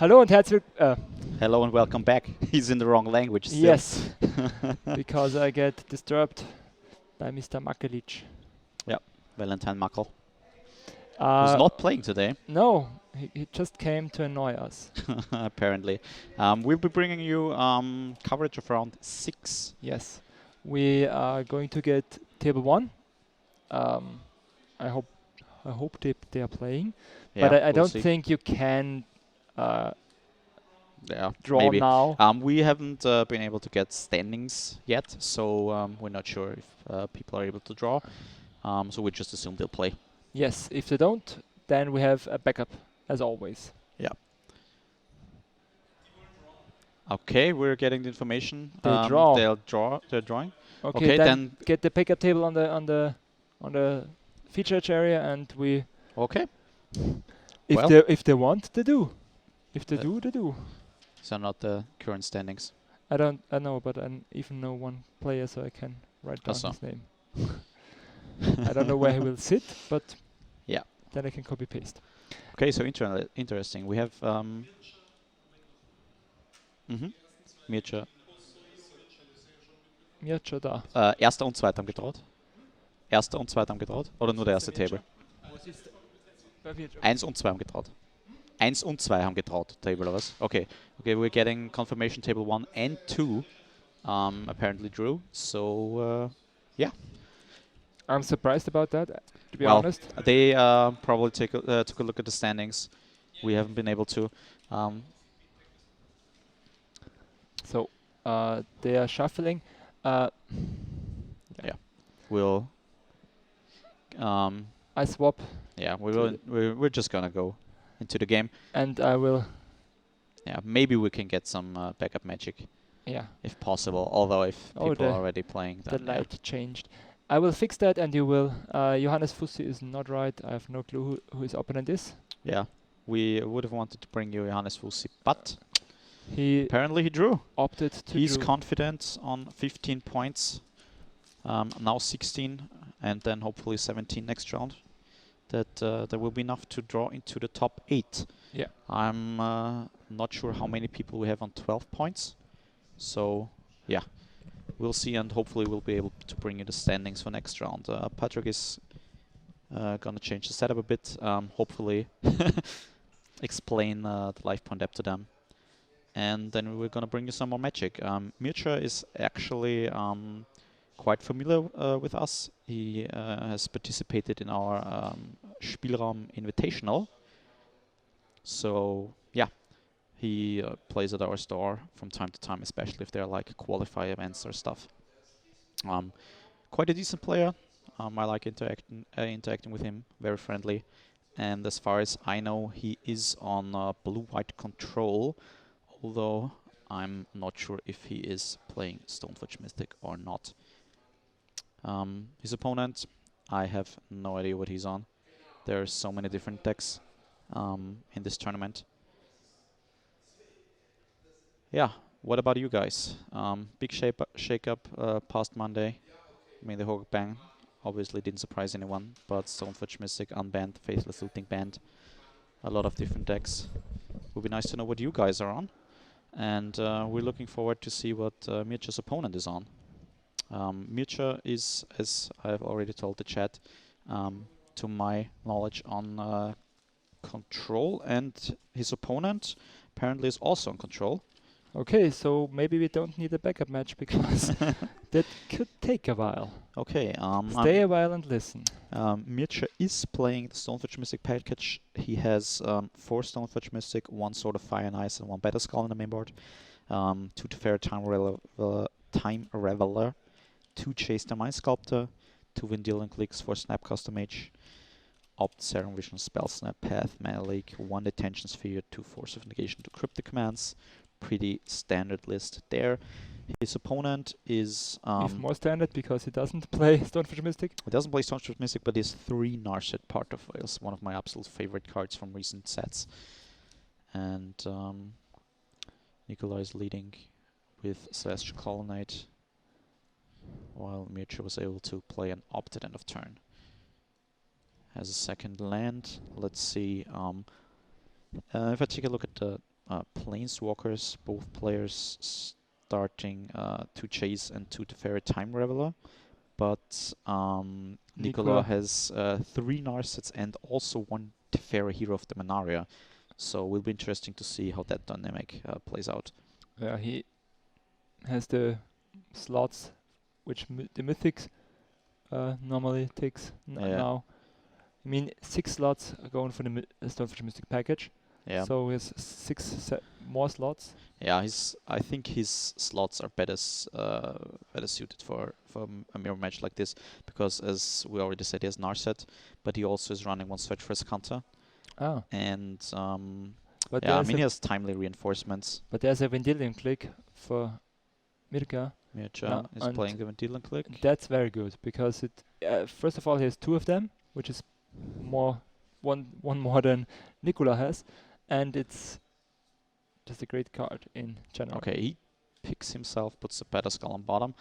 Hallo und herzlich Hello and welcome back. He's in the wrong language still. Yes, because I get disturbed by Mr. Makelic. Yeah, Valentine Mackel. Who's not playing today. No, he just came to annoy us. Apparently. We'll be bringing you coverage of round 6. Yes, we are going to get table 1. I hope they are playing, Yeah, but I we'll don't see. think you can Yeah, draw maybe. now. We haven't been able to get standings yet, so we're not sure if people are able to draw. So we just assume they'll play. Yes, if they don't, then we have a backup, as always. Yeah. Okay, we're getting the information. They draw. They're drawing. Okay, then get the backup table on the feature area, and we. Okay. If they want, they do. If they do, they do. So not the current standings. I know, but I even know one player, so I can write down his name. I don't know where he will sit, but yeah, then I can copy paste. Okay, so interesting. We have Mircea. Mircea da. Erster und Zweiter haben getraut. Erster und Zweiter haben getraut. Oder nur der erste Table? 1 und 2 haben getraut. 1 und 2 haben getraut, Table oder was? Okay, we're getting confirmation Table 1 and 2 apparently drew. So, yeah. I'm surprised about that, to be honest. They probably took a look at the standings. We haven't been able to. So, they are shuffling. Yeah. We'll. I swap. Yeah, we're just gonna go into the game. And I will. Yeah, maybe we can get some backup magic. Yeah. If possible, although if people are already playing, then the light changed. I will fix that, and you will. Johannes Fussi is not right. I have no clue who his opponent is. Yeah, we would have wanted to bring you Johannes Fussi, but apparently he drew. Opted to. He's confident on 15 points. Now 16, and then hopefully 17 next round. That there will be enough to draw into the top 8. Yeah. I'm not sure how many people we have on 12 points. So, yeah. We'll see, and hopefully we'll be able to bring you the standings for next round. Patrick is gonna change the setup a bit. Hopefully explain the life point up to them. And then we're gonna bring you some more magic. Mircea is actually quite familiar with us. He has participated in our Spielraum Invitational. So, yeah. He plays at our store from time to time, especially if they're like qualify events or stuff. Quite a decent player. I like interacting with him. Very friendly. And as far as I know, he is on blue-white control. Although I'm not sure if he is playing Stoneblade Mystic or not. His opponent, I have no idea what he's on. There are so many different decks in this tournament. Yeah, what about you guys? Big shake-up past Monday. I mean, the Hog ban obviously didn't surprise anyone, but Stoneblade Mystic unbanned, Faithless Looting banned. A lot of different decks. Would be nice to know what you guys are on. And we're looking forward to see what Mircea's opponent is on. Mircea is, as I've already told the chat, to my knowledge, on control, and his opponent apparently is also on control. Okay, so maybe we don't need a backup match because that could take a while. Okay. Stay a while and listen. Mircea is playing the Stoneblade Mystic package. He has 4 Stoneblade Mystic, 1 Sword of Fire and Ice, and 1 Battle Skull on the main board. 2 Teferi Time Reveler, 2 Chase the Mind Sculptor, 2 Vendilion Clicks for Snap Custom Mage, Opt Serum Vision, Spell Snap, Path, Mana Leak, 1 Detention Sphere, 2 Force of Negation, 2 Cryptic Commands. Pretty standard list there. His opponent is even more standard because he doesn't play Stoneblade Mystic. He doesn't play Stoneblade Mystic, but he has 3 Narset Portofeuilles, one of my absolute favorite cards from recent sets. And Nikola is leading with Celestial Colonnade, while Mircea was able to play an Opt at end of turn. Has a second land. Let's see. If I take a look at the planeswalkers, both players starting 2 Chase and 2 Teferi Time Reveler. But Nikola has 3 Narsets and also 1 Teferi Hero of the Manaria. So it will be interesting to see how that dynamic plays out. Yeah, he has the slots which the Mythics normally takes now. I mean, 6 slots are going for the Stonefish Mystic package. Yeah. So he has 6 more slots. Yeah, I think his slots are better suited for a mirror match like this, because as we already said, he has Narset, but he also is running 1 Search for his counter. Ah. And but yeah, I mean, he has timely reinforcements. But there's a Vendilion click for Mircea. Mircea is playing the Vendilion click. That's very good, because it first of all, he has 2 of them, which is one more than Nikola has, and it's just a great card in general. Okay, he picks himself, puts the Better Skull on bottom.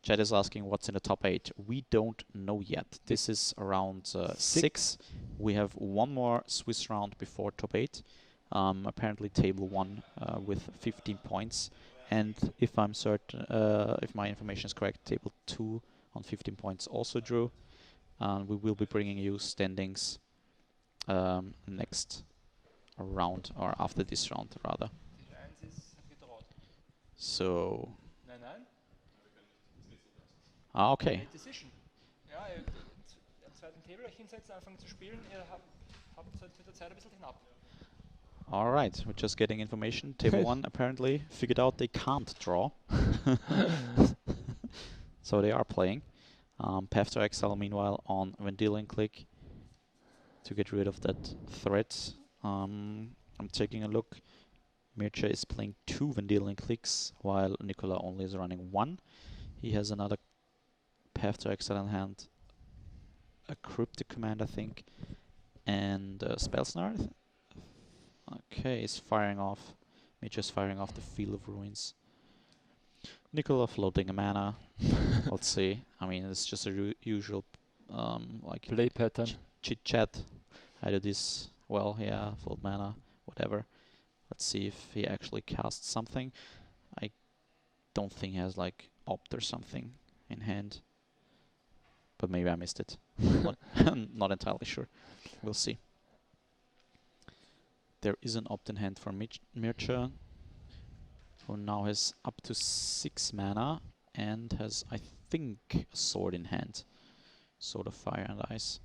Chad is asking what's in the top 8. We don't know yet. This is around 6. We have 1 more Swiss round before top 8. Apparently table 1 with 15 points. And if I'm certain, if my information is correct, table 2 on 15 points also drew. We will be bringing you standings next round, or after this round rather. So okay. Alright, we're just getting information. Table 1 apparently figured out they can't draw. So they are playing. Path to Exile meanwhile on Vendilion click to get rid of that threat. I'm taking a look. Mircea is playing 2 Vendilion clicks, while Nikola only is running 1. He has another Path to Exile in hand, a Cryptic Command I think, and Spell Snare. Okay, he's firing off. Mircea's firing off the Field of Ruins. Nikola floating a mana. Let's see. I mean, it's just a usual like play pattern. Chit chat. I do this. Well, yeah, float mana, whatever. Let's see if he actually casts something. I don't think he has like opt or something in hand, but maybe I missed it. Not entirely sure. We'll see. There is an opt in hand for Mircea, who now has up to 6 mana and has, I think, a sword in hand. Sword of Fire and Ice.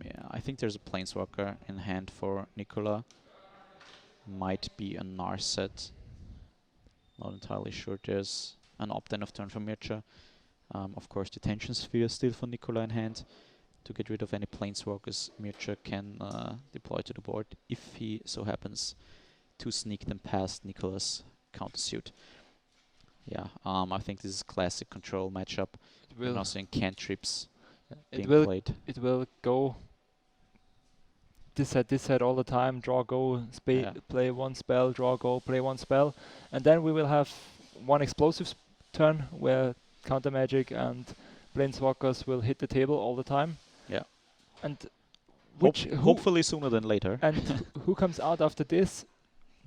Yeah, I think there's a Planeswalker in hand for Nikola. Might be a Narset. Not entirely sure. There's an opt-in of turn for Mircea. Of course, Detention Sphere still for Nikola in hand. To get rid of any Planeswalkers, Mircea can deploy to the board if he so happens to sneak them past Nikola's countersuit. Yeah, I think this is classic control matchup. We're now seeing cantrips being played. It will go this side all the time. Draw, go, play 1 spell, draw, go, play 1 spell, and then we will have 1 explosive turn where counter magic and Planeswalkers will hit the table all the time. Yeah. And hopefully sooner than later. And who comes out after this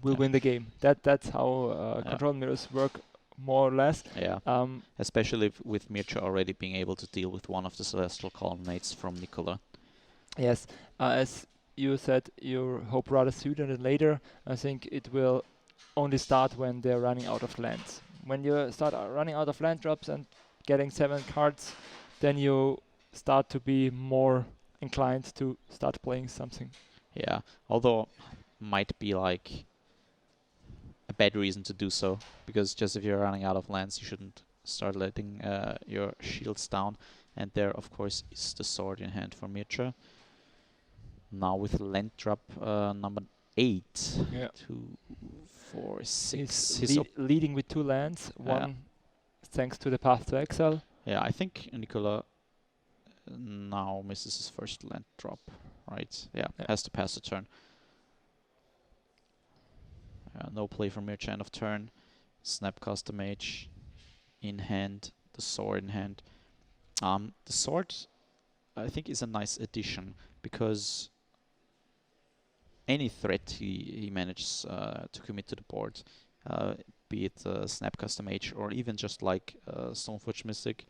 will win the game. That's how control mirrors work, more or less. Yeah. Especially with Mircea already being able to deal with 1 of the Celestial Colonnades from Nikola. Yes. As you said, you hope rather sooner than later. I think it will only start when they're running out of lands. When you start running out of land drops and getting 7 cards, then you start to be more inclined to start playing something. Yeah, although might be like a bad reason to do so, because just if you're running out of lands, you shouldn't start letting your shields down. And there, of course, is the sword in hand for Mircea. Now with land drop number 8, 2, 4, 6. He's leading with 2 lands, 1 thanks to the Path to Exile. Yeah, I think Nikola now misses his first land drop, right? Yeah, has to pass the turn. No play from Mircea end of turn. Snapcast the mage in hand, the sword in hand. The sword, I think, is a nice addition, because any threat he manages to commit to the board, be it Snap Custom H or even just like Stoneforge Mystic,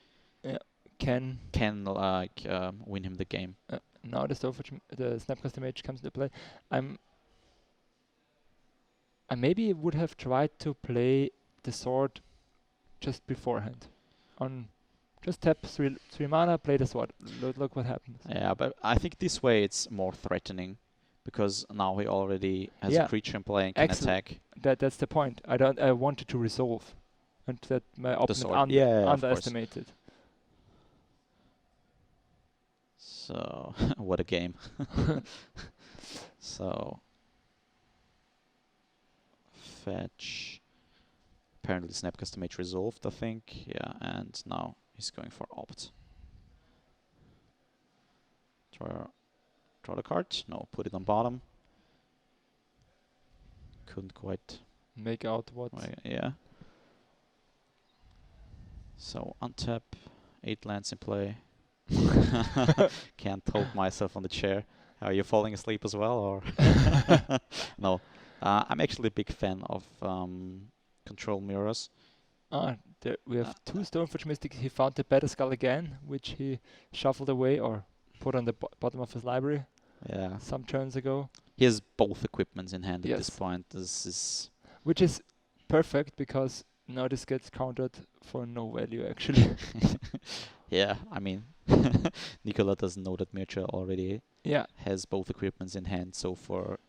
Can like win him the game. now the Snap Custom Age comes into play. I maybe would have tried to play the sword just beforehand. Just tap three mana, play the sword. Look what happens. Yeah, but I think this way it's more threatening because now he already has a creature in play and can attack. That's the point. I wanted to resolve, and that my opponent underestimated. So what a game. So fetch. Apparently Snap Custom H resolved, I think. Yeah, and now he's going for opt. Draw the card. No, put it on bottom. Couldn't quite make out what. Yeah. So untap, 8 lands in play. Can't hold myself on the chair. Are you falling asleep as well, or? No, I'm actually a big fan of control mirrors. We have 2 Stoneforge Mystics. He found the Better Skull again, which he shuffled away or put on the bottom of his library. Yeah. Some turns ago. He has both equipments in hand at this point. Which is perfect because now this gets countered for no value actually. Yeah, I mean, Nikola doesn't know that Mircea already has both equipments in hand. So for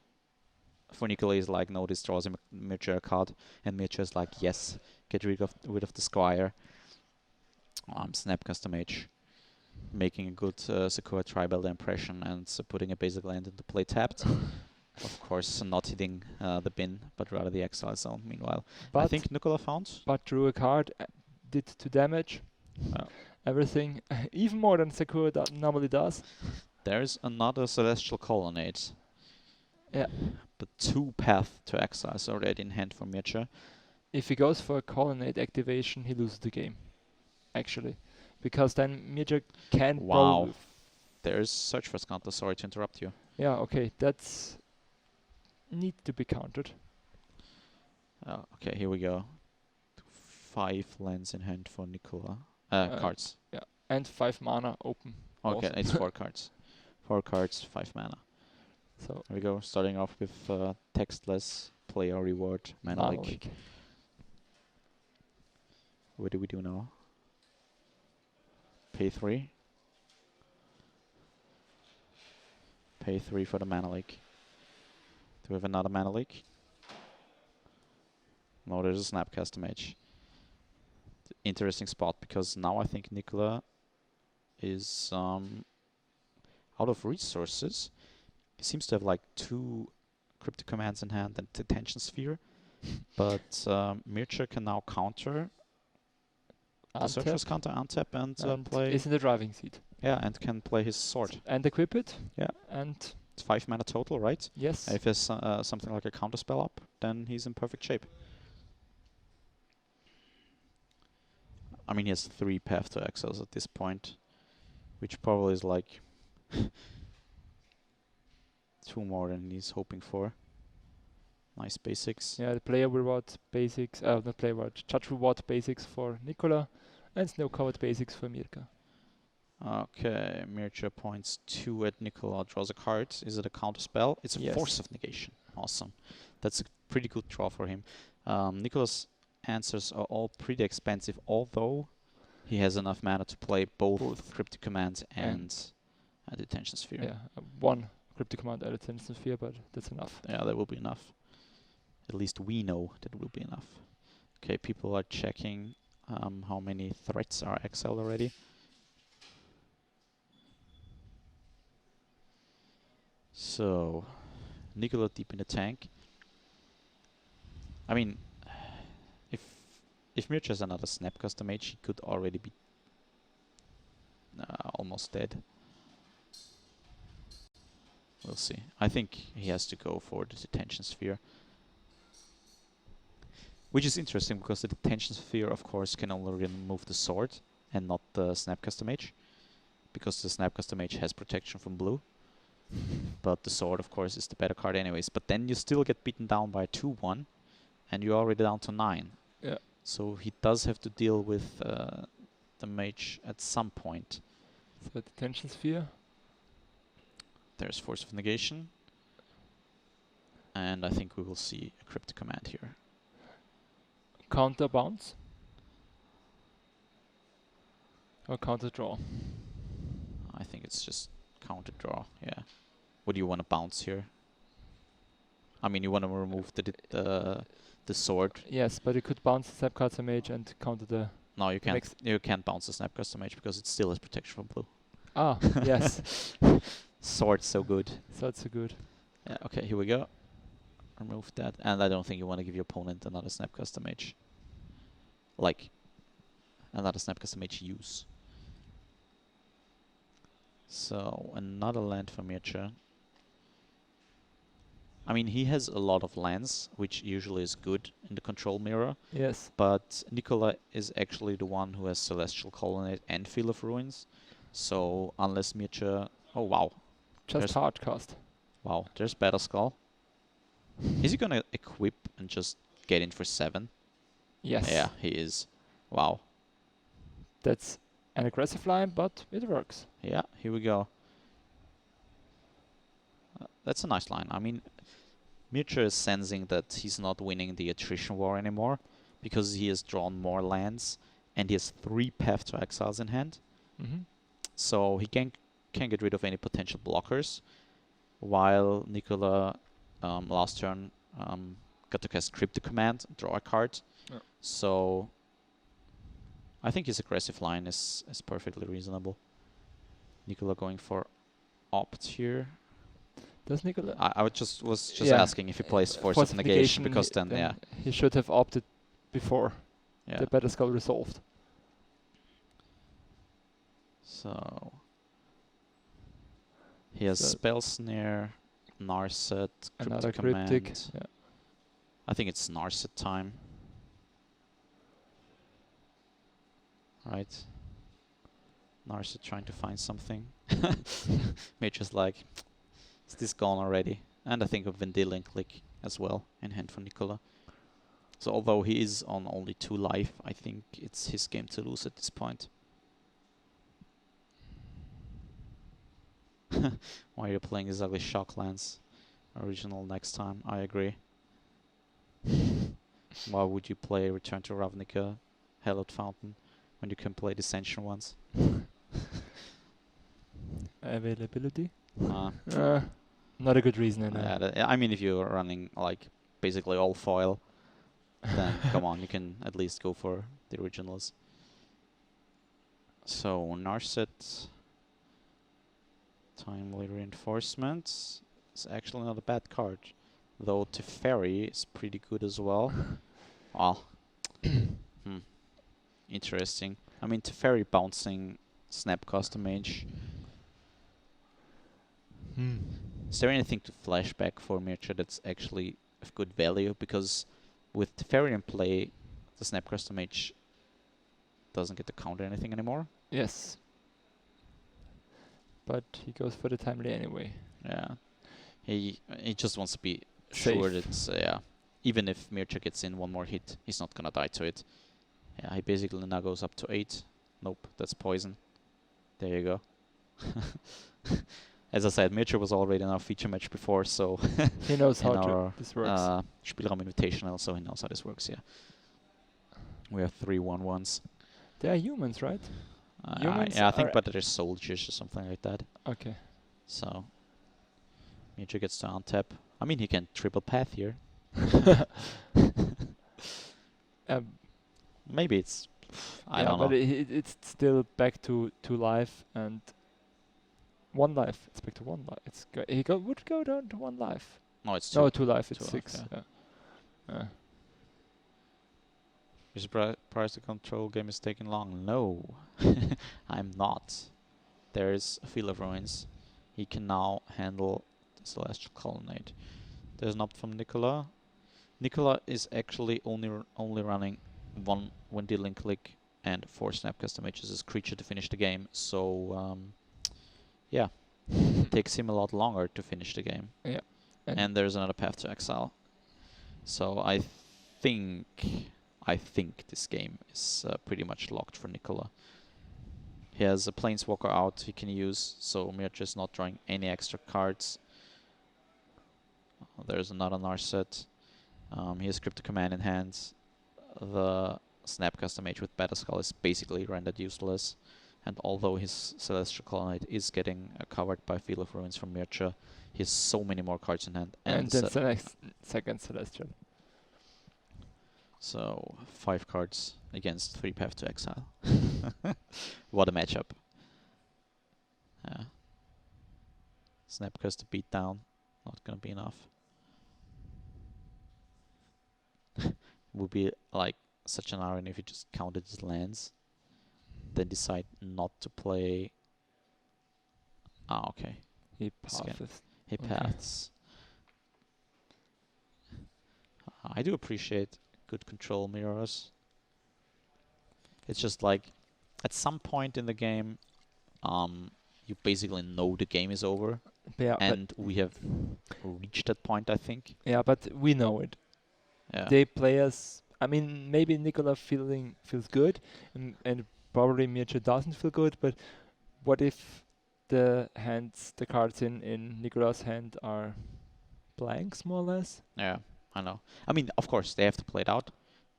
Nikola, he's like, no, this draws him Mircea a card, and Mircea is like, yes, get rid of the Squire. Snap Custom H, making a good Sakura Tribal impression and putting a basic land into play tapped. Of course, not hitting the bin, but rather the exile zone. Meanwhile, I think Nikola found. But drew a card, did 2 damage. Everything, even more than Sakura normally does. There's another Celestial Colonnade. Yeah. But 2 path to exile is already in hand for Mircea. If he goes for a Colonnade activation, he loses the game. Actually. Because then Mircea can There's Search for Counter, sorry to interrupt you. Yeah, okay, that's need to be countered. Okay, here we go. 5 lands in hand for Nikola. Cards. Yeah, and 5 mana open. Okay, it's 4 cards. 4 cards, 5 mana. So here we go, starting off with textless, play or reward, mana leak. What do we do now? Pay 3. Pay 3 for the mana leak. Do we have another mana leak? No, there's a Snap Custom H. Interesting spot, because now I think Nikola is out of resources. He seems to have like 2 cryptic commands in hand and Detention Sphere, but Mircea can now counter the Searcher's counter, untap, and play. Is in the driving seat. Yeah, and can play his sword. And equip it. Yeah. And it's 5 mana total, right? Yes. If there's something like a counter spell up, then he's in perfect shape. I mean, he has 3 path to exiles at this point, which probably is like 2 more than he's hoping for. Nice basics. Yeah, the player reward basics, not player reward, judge reward basics for Nikola, and snow covered basics for Mircea. Okay, Mircea points 2 at Nikola, draws a card. Is it a counter spell? It's a Force of Negation. Awesome. That's a pretty good draw for him. Nikola's answers are all pretty expensive, although he has enough mana to play both cryptic commands and a Detention Sphere. Yeah, 1 cryptic command and a Detention Sphere, but that's enough. Yeah, that will be enough. At least we know that will be enough. Okay, people are checking how many threats are exiled already. So, Nikola deep in the tank. I mean, if Mircea has another Snap Custom H, he could already be almost dead. We'll see. I think he has to go for the Detention Sphere. Which is interesting, because the Detention Sphere, of course, can only remove the sword and not the Snap Custom H. Because the Snap Custom H has protection from blue. But the sword, of course, is the better card anyways. But then you still get beaten down by 2-1, and you're already down to 9. Yeah. So he does have to deal with the mage at some point. So detention sphere. There's Force of Negation. And I think we will see a cryptic command here. Counter bounce. Or counter draw. I think it's just counter draw, yeah. What do you want to bounce here? I mean, you want to remove the sword. Yes, but you could bounce the Snapcaster Mage and counter the... No, you can't. Next. You can't bounce the Snapcaster Mage because it still has protection from blue. Ah, yes. Sword's so good. So that's so good. Yeah, okay, here we go. Remove that. And I don't think you want to give your opponent another Snapcaster Mage. Like, another Snapcaster Mage use. So, another land for Mircea. I mean, he has a lot of lands, which usually is good in the control mirror. Yes. But Nikola is actually the one who has Celestial Colonnade and Field of Ruins. So, unless Mircea... Oh, wow. Just hard cast. Wow, there's Battle Skull. Is he gonna equip and just get in for 7? Yes. Yeah, he is. Wow. That's an aggressive line, but it works. Yeah, here we go. That's a nice line. I mean, Mircea is sensing that he's not winning the attrition war anymore because he has drawn more lands and he has 3 Path to Exiles in hand. So he can get rid of any potential blockers, while Nikola last turn got to cast Cryptic Command, draw a card. Yeah. So I think his aggressive line is perfectly reasonable. Nikola going for Opt here. Does Nikola... I was just asking if he plays Force of Negation because then yeah. He should have opted before Yeah. the Battle Skull resolved. So he has Spell Snare, Narset, Another Cryptic Command. cryptic. Yeah. I think it's Narset time. Right. Narset trying to find something. Mage's like, is this gone already? And I think of Vendilion Click as well in hand for Nikola. So although he is on only 2 life, I think it's his game to lose at this point. Why are you playing these ugly shock lands? Original next time, I agree. Why would you play Return to Ravnica, Hallowed Fountain, when you can play Dissension ones? Availability? Uh, Not a good reason, I know. I mean, if you're running like basically all foil, then come on, you can at least go for the originals. So Narset, Timely Reinforcement is actually not a bad card, though Teferi is pretty good as well. Well, interesting. I mean, Teferi bouncing Snapcaster Mage. Is there anything to flashback for Mircea that's actually of good value? Because with Teferi in play, the Snapcaster Mage doesn't get to counter anything anymore. Yes. But he goes for the timely anyway. Yeah. He just wants to be Safe. sure that yeah, even if Mircea gets in one more hit, he's not gonna die to it. Yeah, he basically now goes up to 8. Nope, that's poison. There you go. As I said, Mircea was already in our feature match before, so he knows how this works. Spielraum Invitational, so he knows how this works, yeah. We have 3 1-1s. They are humans, right? Humans yeah, I think, but they're soldiers or something like that. Okay. So, Mircea gets to untap. I mean, he can triple path here. Maybe it's... I don't know. But it's still back to 2 life and 1 life. It's back to 1 life. He would go down to 1 life. No, it's 2. No, 2 life. It's 2 6. life, Yeah. You're surprised the control game is taking long? No, I'm not. There's a Field of Ruins. He can now handle the Celestial Colonnade. There's an opt from Nikola. Nikola is actually only running 1 Vendilion Click and 4 Snapcaster Mages as creature to finish the game. So, yeah, It takes him a lot longer to finish the game. Yeah. And there's another path to exile. So I think this game is pretty much locked for Nikola. He has a Planeswalker out he can use, so Mircea is not drawing any extra cards. There's another Narset. He has Crypto Command in hand. The Snapcaster Mage with Batterskull is basically rendered useless. And although his Celestial Colonnade is getting covered by Field of Ruins from Mircea, he has so many more cards in hand. And then the next second Celestial. So 5 cards against 3 path to exile. What a matchup. Yeah. Snapcaster beat down. Not gonna be enough. Would be like such an irony if you just counted his lands, then decide not to play. Ah, okay. He Again. passes. He Okay. paths. I do appreciate good control mirrors. It's just like at some point in the game, you basically know the game is over, Yeah, and we have reached that point, I think. but we know it. Yeah. They players. I mean, maybe Nikola feels good, and probably Mircea doesn't feel good. But what if the cards in Nikola's hand are blanks, more or less? Yeah, I know. I mean, of course, they have to play it out.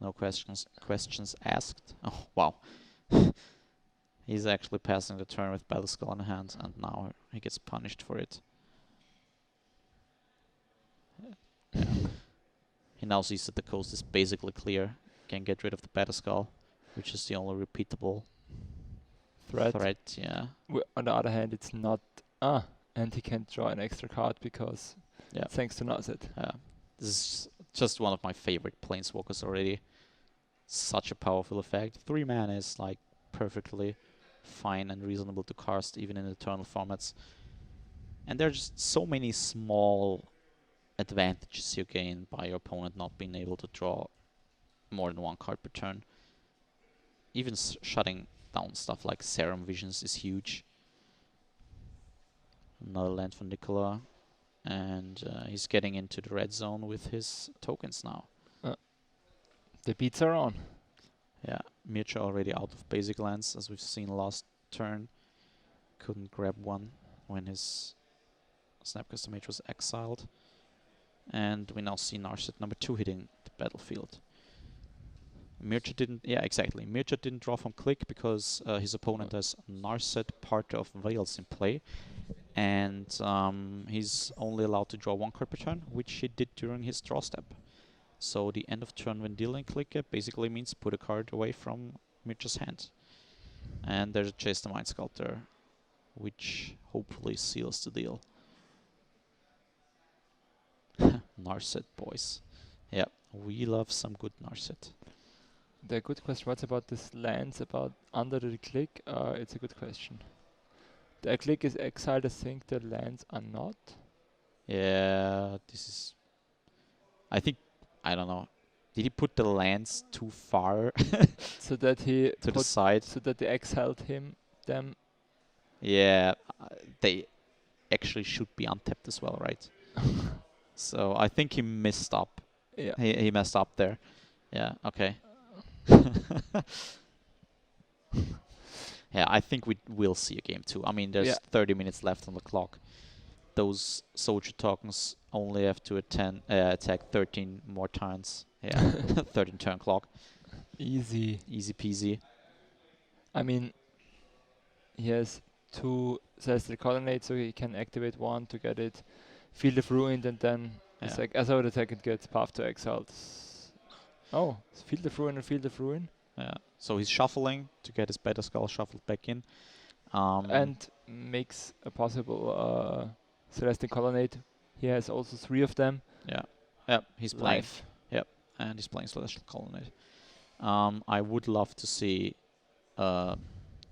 No questions asked. Oh, wow. He's actually passing the turn with Battleskull in hand, and now he gets punished for it. Yeah. He now sees that the coast is basically clear. Can get rid of the Battleskull, which is the only repeatable threat. Yeah. On the other hand, it's not. And he can't draw an extra card because thanks to Narset. Yeah. This is just one of my favorite Planeswalkers already. Such a powerful effect. 3 mana is like perfectly fine and reasonable to cast even in eternal formats. And there's just so many small advantages you gain by your opponent not being able to draw more than 1 card per turn. Even shutting down stuff like Serum Visions is huge. Another land for Nikola. And he's getting into the red zone with his tokens now. The beats are on. Yeah, Mircea already out of basic lands, as we've seen last turn. Couldn't grab one when his Snapcaster Mage was exiled. And we now see Narset number 2 hitting the battlefield. Mircea didn't draw from click because his opponent has Narset, Part of Veils in play. And he's only allowed to draw 1 card per turn, which he did during his draw step. So the end of turn when dealing click basically means put a card away from Mircea's hand. And there's a Chase the Mind Sculptor, which hopefully seals the deal. Narset, boys. Yeah, we love some good Narset. The good question, what's about this lands about under the click? It's a good question. The click is exiled, I think the lands are not. Yeah, this is... I don't know. Did he put the lands too far So that he to the side? So that they exiled them. Yeah, they actually should be untapped as well, right? So I think he messed up. Yeah. He messed up there. Yeah, okay. Yeah, I think we will see a game 2. I mean, there's 30 minutes left on the clock. Those soldier tokens only have to attack 13 more turns. Yeah, 13 turn clock. Easy. Easy peasy. I mean, he has 2 Celestial Colonnades, so he can activate 1 to get it Field of Ruin, and then as I would attack, it gets Path to Exile. Oh, Field of Ruin and Field of Ruin. Yeah. So he's shuffling to get his Battleskull shuffled back in. And makes a possible Celestial Colonnade. He has also 3 of them. Yeah. Yep, he's playing. Life. Yep, and he's playing Celestial Colonnade. I would love to see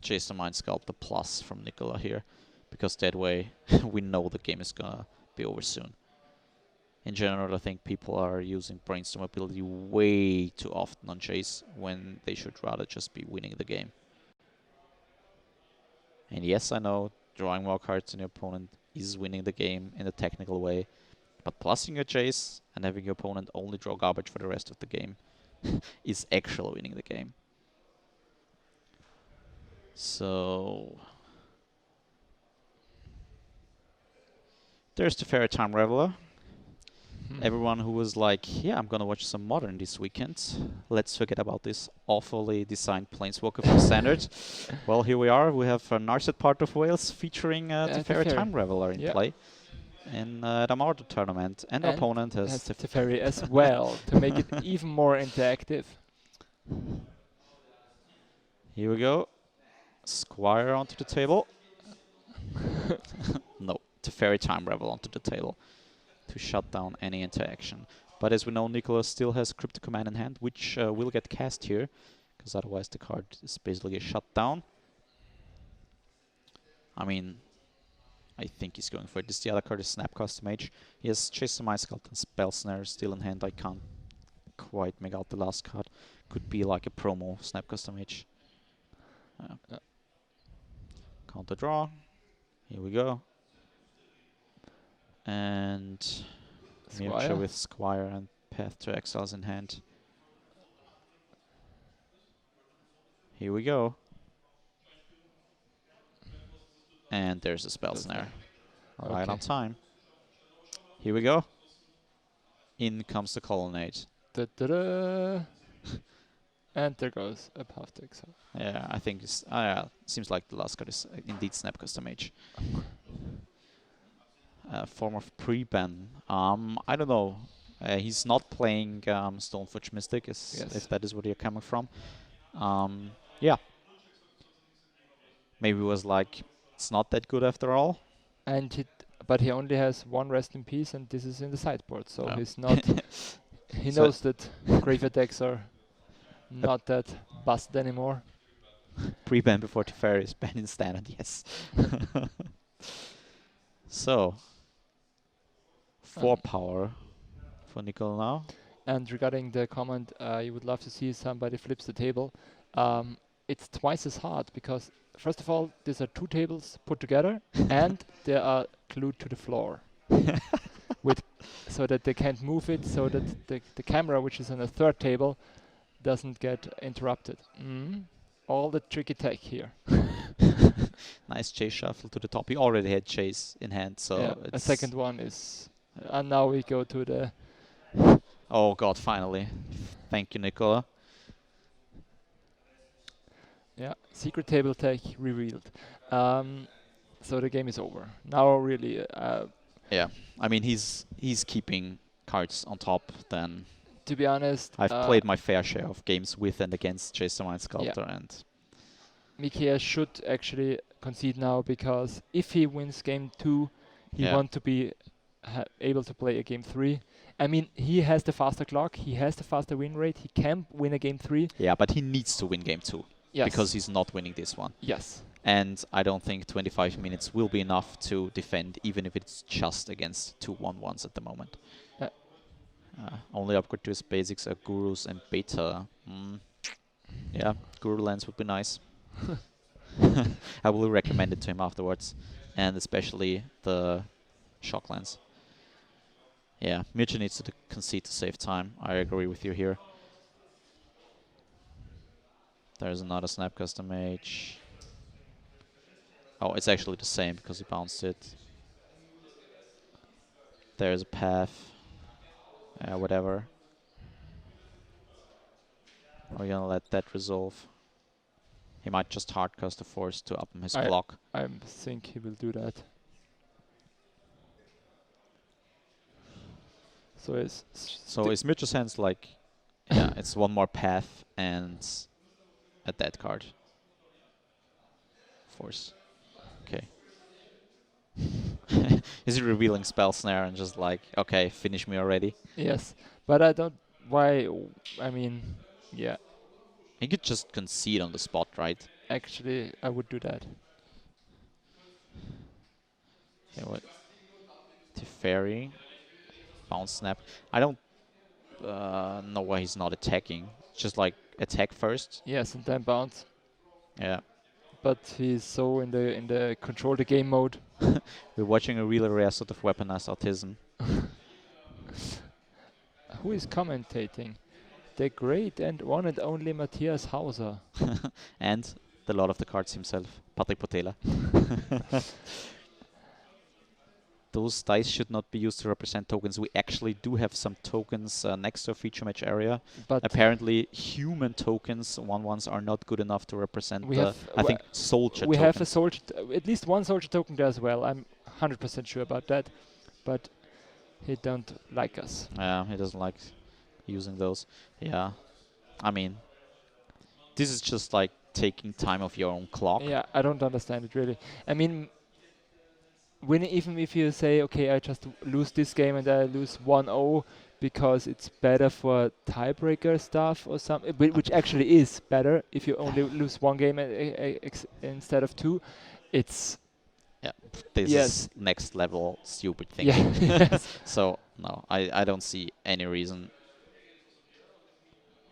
Chase the Mind Sculptor plus from Nikola here, because that way we know the game is gonna be over soon. In general, I think people are using Brainstorm ability way too often on Chase when they should rather just be winning the game. And yes, I know drawing more cards than your opponent is winning the game in a technical way. But plussing your chase and having your opponent only draw garbage for the rest of the game is actually winning the game. So there's the Fairy Time Reveler. Everyone who was like, yeah, I'm gonna watch some Modern this weekend. Let's forget about this awfully designed Planeswalker from Standard. Well, here we are. We have a Narset part of Wales featuring the Fairy Time Reveler in play in the Modern tournament. And our opponent has Teferi as well to make it even more interactive. Here we go. Squire onto the table. No, Teferi Time Reveler onto the table to shut down any interaction. But as we know, Nikola still has Cryptic Command in hand, which will get cast here, because otherwise the card is basically shut down. I mean, I think he's going for it. The other card is Snapcaster Mage. He has Chase the Mind Sculpt and Spell Snare still in hand. I can't quite make out the last card. Could be like a promo Snapcaster Mage. Counter draw. Here we go. And Mircea with Squire and Path to Exiles in hand. Here we go. And there's the Spell Snare. Right on time. Here we go. In comes the Colonnade. And there goes a Path to Exile. Yeah, I think it's seems like the last card is indeed Snapcaster Mage. Form of pre-ban. I don't know. He's not playing Stoneforge Mystic, if that is where you're coming from. Yeah. Maybe it was like, it's not that good after all. And but he only has one Rest in Peace, and this is in the sideboard, so he's not. He knows that graveyard decks are not that busted anymore. Pre-ban before Teferi is banned in Standard, yes. So, 4 power for Nikola now. And regarding the comment, you would love to see somebody flips the table. It's twice as hard because, first of all, these are 2 tables put together and they are glued to the floor. So that they can't move it, so that the camera, which is on the 3rd table, doesn't get interrupted. All the tricky tech here. Nice Chase shuffle to the top. He already had Chase in hand, so a second one is... and now we go to the... Oh god, finally. Thank you, Nikola. Yeah, secret table tech revealed. So the game is over. Now really... yeah, I mean, he's keeping cards on top then. To be honest... I've played my fair share of games with and against Chase the Mind Sculptor, and... Mircea should actually concede now, because if he wins game 2, he wants to be able to play a game 3. I mean, he has the faster clock, he has the faster win rate, he can win a game 3. Yeah, but he needs to win game 2. Yes. Because he's not winning this one. Yes. And I don't think 25 minutes will be enough to defend, even if it's just against 2 1-1s at the moment. Only upgrade to his basics are Gurus and Beta. Yeah, Guru Lens would be nice. I will recommend it to him afterwards, and especially the Shock Lens. Yeah, Mircea needs to concede to save time. I agree with you here. There's another Snapcaster Mage. Oh, it's actually the same because he bounced it. There's a Path. Whatever. We're gonna let that resolve. He might just hardcast the Force to up his block. I think he will do that. So is Mircea's hands like, yeah, it's 1 more Path and a dead card. Force. Okay. Is he revealing Spell Snare and just like, okay, finish me already? Yes, but I don't... Why... I mean, yeah. He could just concede on the spot, right? Actually, I would do that. Okay, what? Teferi. Bounce Snap. I don't know why he's not attacking. Just like, attack first. Yes, and then bounce. Yeah. but he's so in the control the game mode. We're watching a really rare sort of weaponized autism. Who is commentating? The great and one and only Matthias Hauser. And the Lord of the Cards himself, Portele. Those dice should not be used to represent tokens. We actually do have some tokens next to a feature match area. But Apparently, human tokens, 1/1s, are not good enough to represent, we have I think, soldier we tokens. have a soldier, at least one soldier token there as well. I'm 100% sure about that, but he don't like us. Yeah, he doesn't like using those. Yeah, I mean, this is just like taking time off your own clock. Yeah, I don't understand it really. I mean, even if you say, okay, I just lose this game and I lose 1-0 because it's better for tiebreaker stuff or something, which actually is better if you only lose one game instead of two. It's This yes. is next level stupid Yeah. thinking. Yes. So no, I don't see any reason.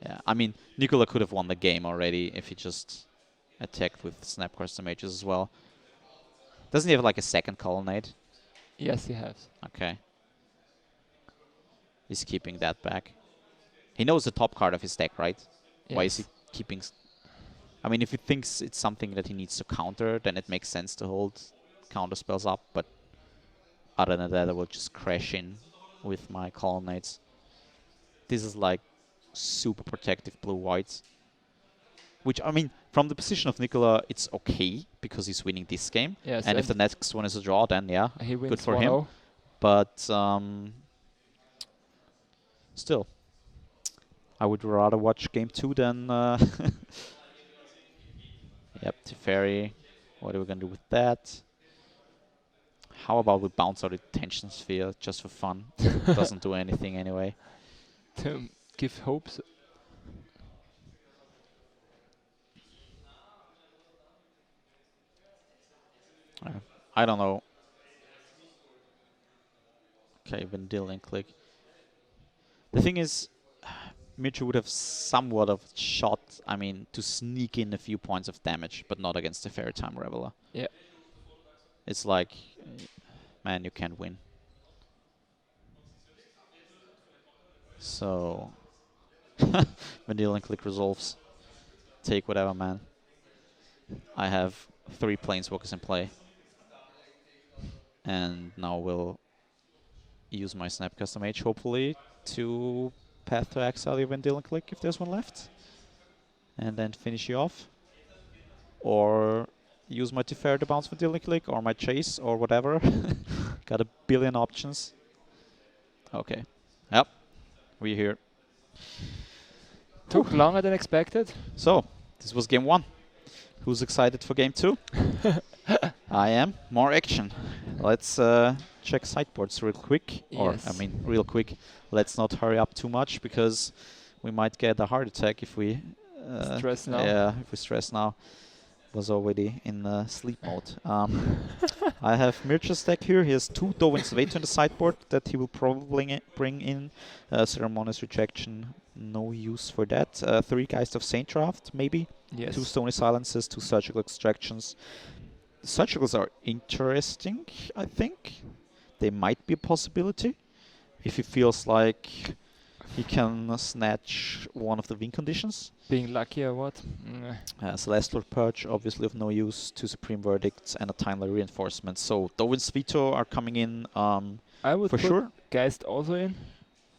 Yeah, I mean, Nikola could have won the game already if he just attacked with snap custom mages as well. Doesn't he have like a second colonnade? Yes, he has. Okay. He's keeping that back. He knows the top card of his deck, right? Yes. Why is he keeping... I mean, if he thinks it's something that he needs to counter, then it makes sense to hold counter spells up, but other than that, I will just crash in with my colonnades. This is like super protective blue-white. Which, I mean, from the position of Nikola, it's okay, because he's winning this game. Yes, And if the next one is a draw, then yeah, he wins good for 1-0. him. But still, I would rather watch game 2 than... Yep, Teferi. What are we going to do with that? How about we bounce out a tension sphere just for fun? Doesn't do anything anyway. To give hopes. I don't know. Okay, Vendilion click. The thing is, Mircea would have somewhat of shot, I mean, to sneak in a few points of damage, but not against the Fairy Time Reveler. Yeah. It's like, man, you can't win. So, Vendilion click resolves. Take whatever, man. I have 3 Planeswalkers in play. And now we'll use my Snap Custom H, hopefully, to Path to Exile your Vendilion click if there's one left. And then finish you off. Or use my Teferi to bounce Vendilion click, or my Chase, or whatever. Got a billion options. Okay. Yep. We're here. Took longer than expected. So, this was game 1. Who's excited for game 2? I am. More action. Let's check sideboards real quick. Or, I mean, real quick. Let's not hurry up too much, because we might get a heart attack if we... stress now. Yeah, if we stress now. Was already in sleep mode. I have Mircea's deck here. He has 2 Dovin's Veto in the sideboard that he will probably bring in. Ceremonious Rejection, no use for that. 3 Geist of Saint Draft, maybe. Yes. 2 Stony Silences, 2 Surgical Extractions. Surgicals are interesting, I think. They might be a possibility. If he feels like he can snatch one of the win conditions. Being lucky or what? Celestial Purge, obviously of no use, 2 Supreme Verdicts, and a Timely Reinforcement. So, Dovin's Veto are coming in I would for put sure. Geist also in.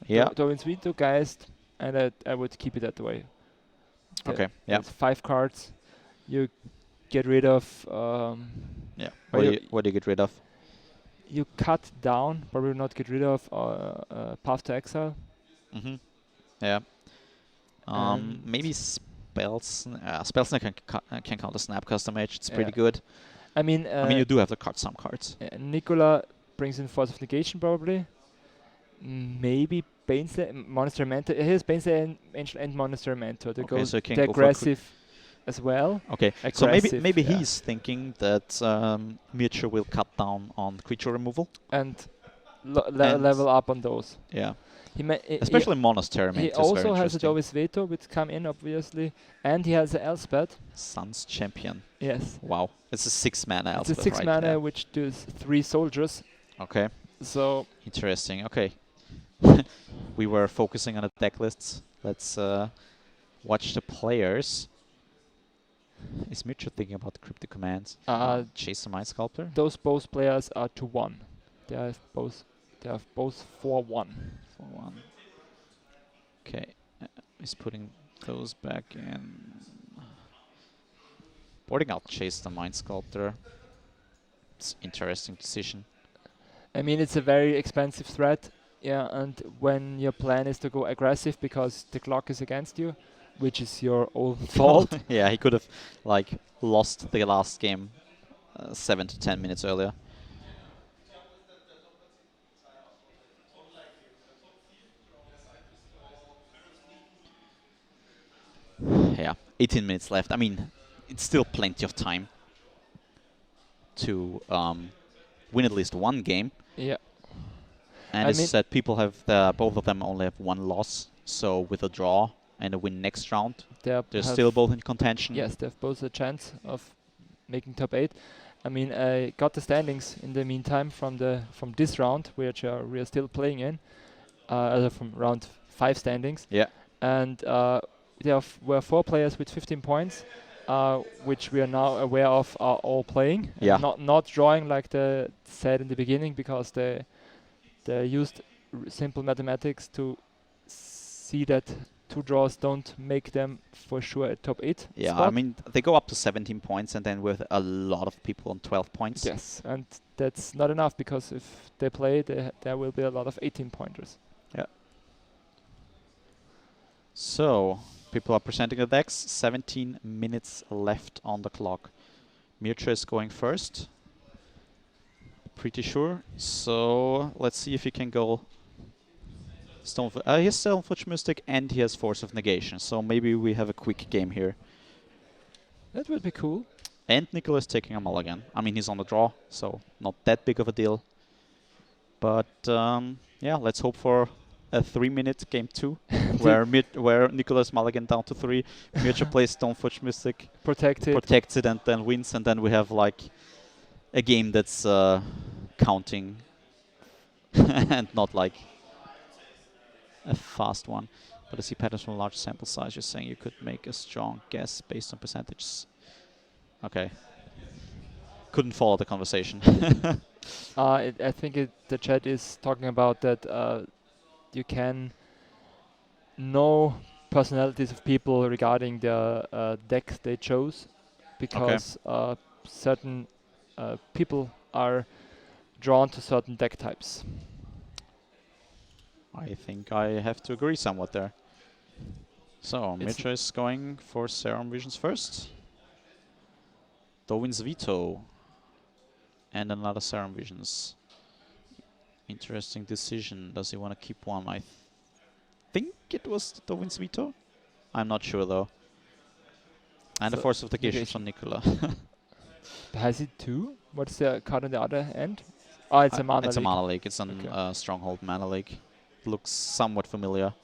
Yeah. Dovin's Veto, Geist, and I would keep it that way. Okay, yeah. It's 5 cards. You get rid of... Yeah. Or What do you get rid of? you cut down, probably not get rid of Path to Exile. Mm-hmm. Yeah. Maybe Spellsnare can counter Snap Custom Edge. It's pretty good. I mean, you do have to cut some cards. Nikola brings in Force of Negation probably. Maybe Baneslayer, Monastery Mentor. He has Baneslayer and Monastery Mentor. They go so you can they're go for aggressive as well. Okay, so Aggressive, maybe yeah. he's thinking that Mircea will cut down on creature removal. And And level up on those. Yeah. Especially Monastery he Mentor is very also has a interesting. Jovis Veto, which come in obviously, and he has a Elspeth. Sun's Champion. Yes. Wow. It's a 6 mana It's a Elspeth 6 right mana there. which does 3 soldiers. Okay. So Interesting. Okay. We were focusing on the deck lists. Let's watch the players. Is Mircea thinking about the cryptic commands? Chase the Mind Sculptor? those both players are to 1. They have both 4-1. 4-1. Okay. He's putting those back in. Boarding out Chase the Mind Sculptor. It's interesting decision. I mean, it's a very expensive threat. Yeah, and when your plan is to go aggressive because the clock is against you, which is your own fault. Yeah, he could have like lost the last game 7 to 10 minutes earlier. Yeah, 18 minutes left. I mean, it's still plenty of time to win at least one game. Yeah. And as I said, people have both of them only have 1 loss. So with a draw and a win next round, they're still both in contention. Yes, they have both a chance of making top 8. I mean, I got the standings in the meantime from this round, which we are still playing in, from round 5 standings. Yeah. And there were 4 players with 15 points, which we are now aware of are all playing. Yeah. Not drawing like they said in the beginning, because they used simple mathematics to see that 2 draws don't make them for sure a top 8 Yeah, spot. I mean, they go up to 17 points and then with a lot of people on 12 points. Yes, and that's not enough, because if they play, there will be a lot of 18 pointers. Yeah. So, people are presenting the decks. 17 minutes left on the clock. Mircea is going first. Pretty sure. So, let's see if he can go he has Stoneblade Mystic and he has Force of Negation. So maybe we have a quick game here. That would be cool. And Nikola is taking a mulligan. I mean, he's on the draw, so not that big of a deal. But yeah, let's hope for a 3-minute game 2, where Nikola's mulligan down to 3. Mircea plays Stoneblade Mystic, protects it, and then wins. And then we have like a game that's counting and not like a fast one. But I see patterns from a large sample size. You're saying you could make a strong guess based on percentages. Okay. Couldn't follow the conversation. I think the chat is talking about that you can know personalities of people regarding the deck they chose, because certain people are drawn to certain deck types. I think I have to agree somewhat there. So, Mircea is going for Serum Visions first. Dovins Veto. And another Serum Visions. Interesting decision. Does he want to keep one? I think it was Dovins Veto. I'm not sure though. And so the Force of Negation from Nikola. Has he 2? What's the card on the other end? Oh, it's a mana It's leak. a mana leak. It's a Stronghold mana leak. Looks somewhat familiar.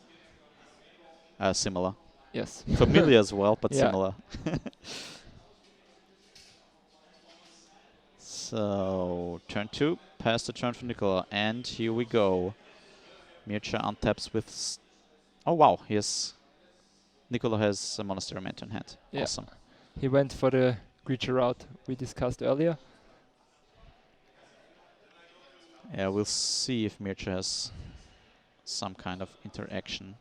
Similar. Yes. Familiar as well, but similar. So, turn 2. Pass the turn for Nikola. And here we go. Mircea untaps with... oh, wow. Nikola has a Monastery Mentor in hand. Yeah. Awesome. He went for the creature route we discussed earlier. Yeah, we'll see if Mircea has some kind of interaction.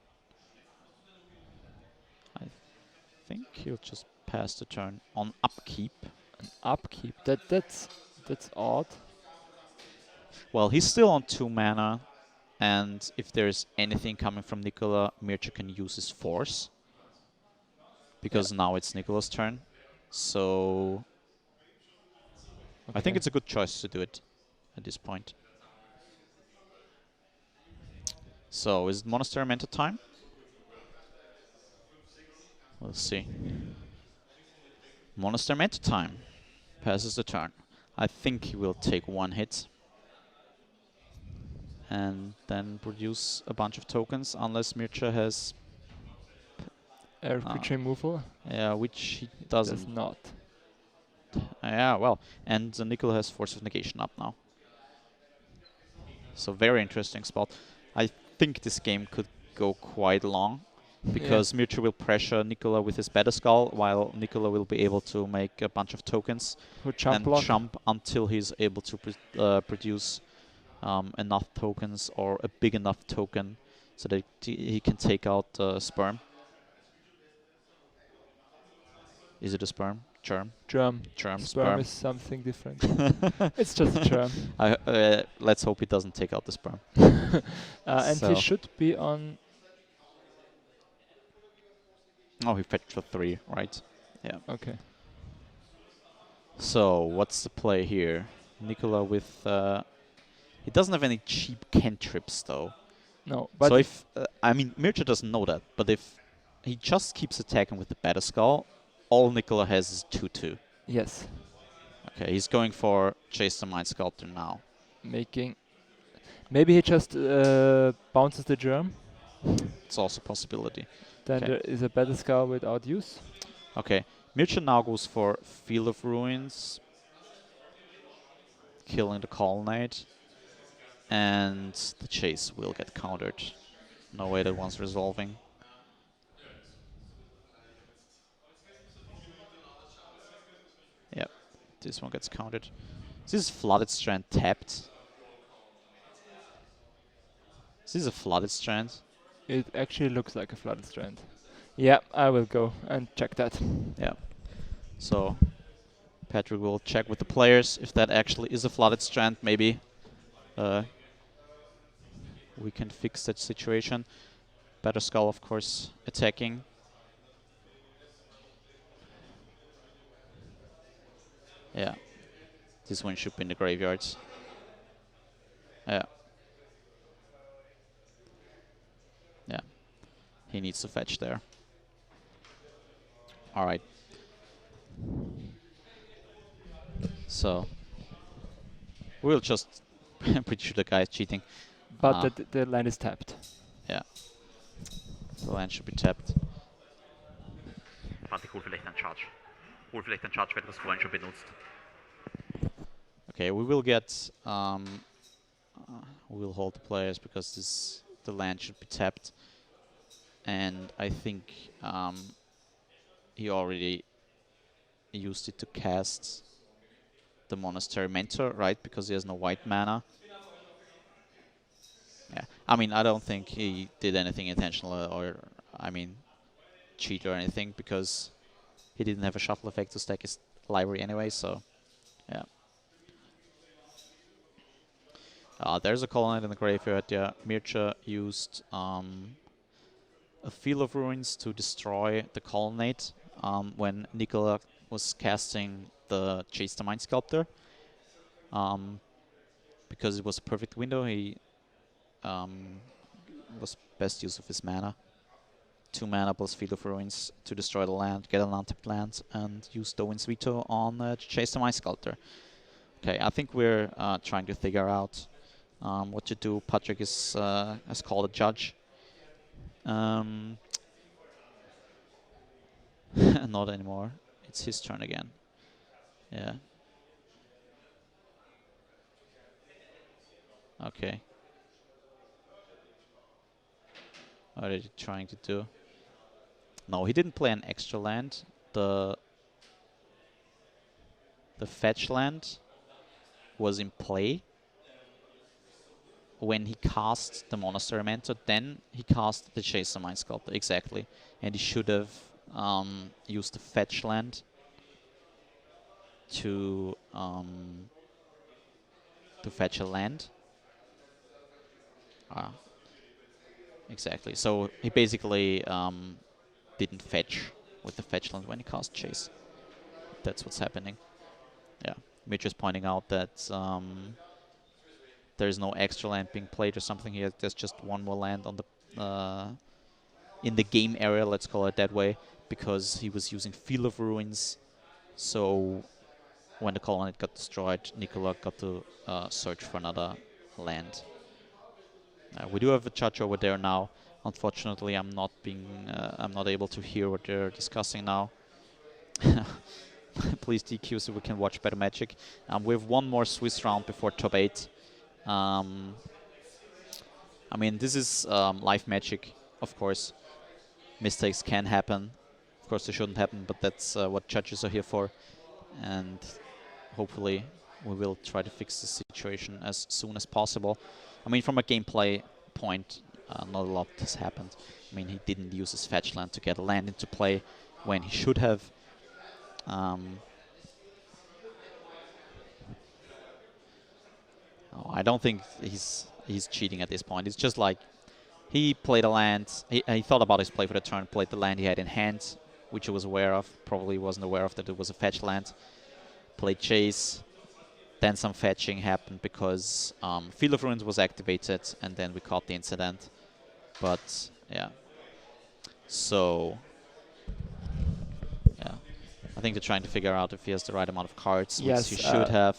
I think he'll just pass the turn on upkeep. An upkeep. That's odd. Well, he's still on 2 mana, and if there's anything coming from Nikola, Mircea can use his Force, because now it's Nikola's turn. So I think it's a good choice to do it at this point. So, is it Monastery Mentor time? We'll see. Monastery Mentor time. Passes the turn. I think he will take 1 hit. and then produce a bunch of tokens, unless Mircea has, Air creature removal which he does doesn't. not. Yeah, well, and Nikola has Force of Negation up now. So very interesting spot. I think this game could go quite long, because Mircea will pressure Nikola with his Better Skull, while Nikola will be able to make a bunch of tokens and jump until he's able to produce enough tokens, or a big enough token, so that he can take out Sperm. Is it a Sperm? Germ? Germ. Sperm is something different. It's just a germ. Let's hope he doesn't take out the Sperm. And he should be on... Oh, he fetched for 3, right? Yeah. Okay. So, what's the play here? Nikola with... he doesn't have any cheap cantrips, though. No, but... So if... I mean, Mircea doesn't know that, but if he just keeps attacking with the Better Skull, all Nikola has is 2/2. Yes. Okay, he's going for Chase the Mind Sculptor now. Making... Maybe he just bounces the germ. It's also a possibility. Then there is a Battle Skull without use. Okay, Mircea now goes for Field of Ruins, killing the Colonnade, and the Chase will get countered. No way that one's resolving. Yep, this one gets countered. Is this Flooded Strand tapped? Is this a Flooded Strand? It actually looks like a Flooded Strand. Yeah, I will go and check that. Yeah. So, Patrick will check with the players if that actually is a Flooded Strand. Maybe we can fix that situation. Better Skull, of course, attacking. Yeah. This one should be in the graveyards. Yeah. Yeah. He needs to fetch there. Alright. So, we'll just pretty sure the guy is cheating. But the land is tapped. Yeah. The land should be tapped. Warte, ich hol vielleicht einen Charge. Hol vielleicht einen Charge, weil du das vorhin schon benutzt. Okay, we will get... we will hold the players because the land should be tapped. And I think he already used it to cast the Monastery Mentor, right? Because he has no white mana. Yeah, I mean, I don't think he did anything intentional or, I mean, cheat or anything, because he didn't have a shuffle effect to stack his library anyway, so, yeah. There's a Colonnade in the graveyard, yeah. Mircea used a Field of Ruins to destroy the Colonnade when Nikola was casting the Chase the Mind Sculptor. Because it was a perfect window, he was best use of his mana. 2 mana plus Field of Ruins to destroy the land, get an untapped land, and use Dovin's Veto on Chase the Mind Sculptor. Okay, I think we're trying to figure out what to do. Patrick is has called a judge. Not anymore. It's his turn again. Yeah. Okay. What are you trying to do? No, he didn't play an extra land. The fetch land was in play when he cast the Monastery Mentor. Then he cast the Chase the Mind Sculptor, exactly. And he should have used the fetch land to fetch a land. Exactly. So he basically didn't fetch with the fetch land when he cast Chase. That's what's happening. Yeah. Mitch is pointing out that there's no extra land being played or something here. There's just one more land on the in the game area, let's call it that way, because he was using Field of Ruins. So when the Colonnade got destroyed, Nikola got to search for another land. We do have a judge over there now. Unfortunately, I'm not able to hear what they're discussing now. Please DQ so we can watch better Magic. We have one more Swiss round before top 8. I mean, this is live Magic, of course. Mistakes can happen. Of course, they shouldn't happen, but that's what judges are here for. And hopefully, we will try to fix the situation as soon as possible. I mean, from a gameplay point, not a lot has happened. I mean, he didn't use his fetch land to get a land into play when he should have. I don't think he's cheating at this point. It's just like he played a land. He thought about his play for the turn, played the land he had in hand, which he was aware of. Probably wasn't aware of that it was a fetch land. Played chase. Then some fetching happened because Field of Ruins was activated, and then we caught the incident. But yeah, so yeah, I think they're trying to figure out if he has the right amount of cards, Yes, which he should have.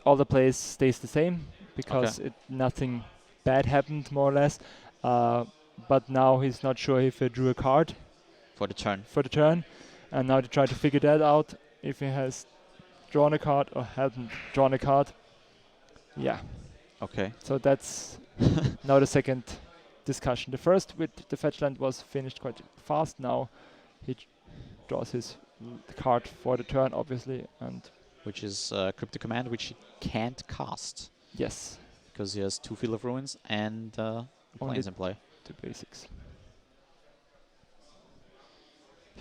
All the plays stays the same because nothing bad happened, more or less. But now he's not sure if he drew a card For the turn. And now they try to figure that out, if he has drawn a card or hadn't drawn a card. Yeah. Okay. So that's now the second discussion. The first with the fetch land was finished quite fast. Now he draws his card for the turn, obviously, and Which is Cryptic Command, which he can't cast. yes, Because he has 2 Field of Ruins and Plains in play. the basics.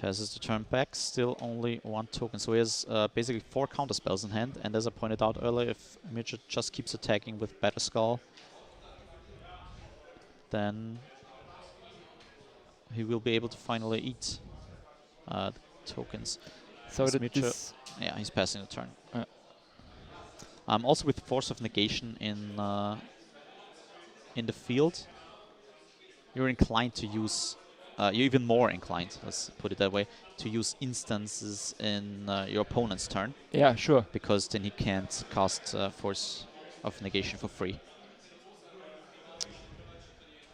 Passes the turn back, still only 1 token. So he has basically 4 counter spells in hand. And as I pointed out earlier, if Mircea just keeps attacking with Better Skull, then he will be able to finally eat the tokens. So Is that Mircea- this Yeah, he's passing the turn. Yeah. Also with Force of Negation in the field, you're inclined to use, you're even more inclined, let's put it that way, to use instances in your opponent's turn, yeah, sure. because then he can't cast Force of Negation for free.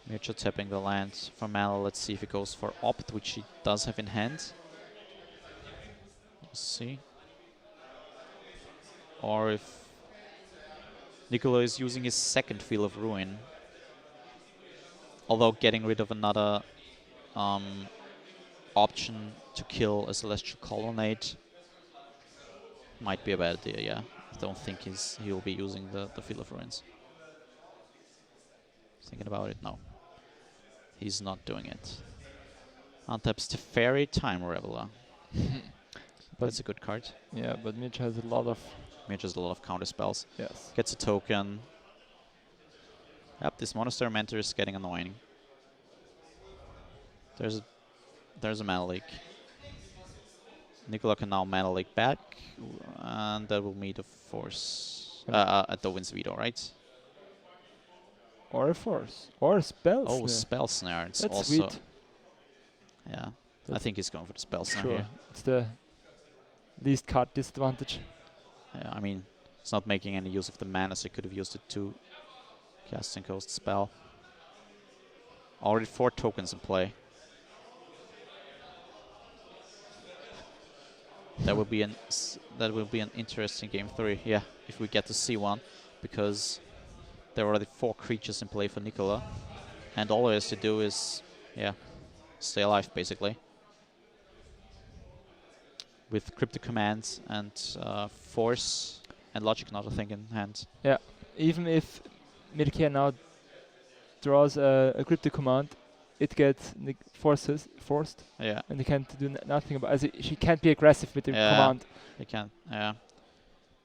Mircea tapping the land for mana. Let's see if he goes for Opt, which he does have in hand. Let's see. Or if Nikola is using his second Field of Ruin, although getting rid of another option to kill a Celestial Colonnade might be a bad idea, yeah. I don't think he'll be using the Field of Ruins. Thinking about it, no. He's not doing it. Untaps the Fairy Time Reveler. But That's a good card. yeah, but Mitch has a lot of Mircea has a lot of counter spells. yes. Gets a token. Yep, this Monastery Mentor is getting annoying. There's a mana leak. Nikola can now mana leak back, and that will meet a force at the Wind's Veto, right? Or a force. Or a spell. Oh, snare. Spell Snare. It's That's also sweet. yeah. I That's think he's going for the Spell Snare Sure. here. It's the least card disadvantage. Yeah, I mean, it's not making any use of the mana, so he could have used it to cast and coast spell. Already 4 tokens in play. That will be an interesting game 3. Yeah, if we get to see one, because there are already 4 creatures in play for Nikola, and all he has to do is, yeah, stay alive basically. With Cryptic Commands and Force and Logic Knot, I think, in hand. Yeah. Even if Mircea now draws a cryptic command, it gets forced, Yeah, and he can't do nothing about it. She can't be aggressive with the Yeah. command. he can. Yeah,